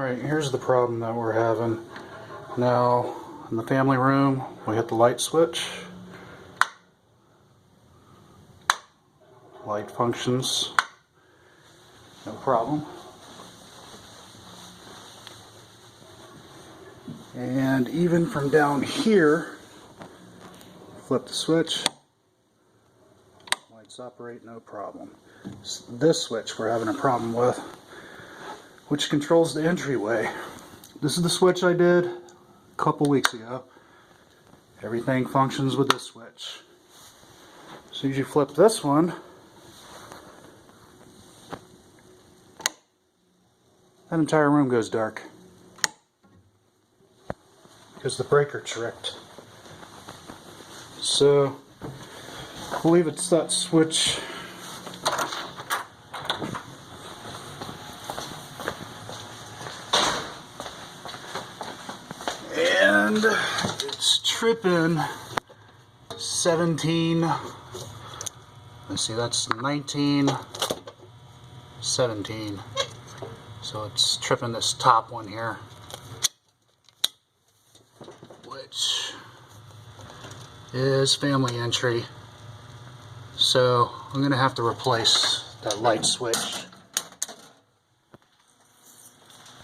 Alright, here's the problem that we're having. Now, in the family room, we hit the light switch. Light functions, no problem. And even from down here, flip the switch, lights operate, no problem. It's this switch we're having a problem with, which controls the entryway. This is the switch I did a couple weeks ago. Everything functions with this switch. As soon as you flip this one, that entire room goes dark. Because the breaker tripped. So, I believe it's that switch. And it's tripping 17. Let's see, that's 19, 17. So it's tripping this top one here, which is family entry. So I'm going to have to replace that light switch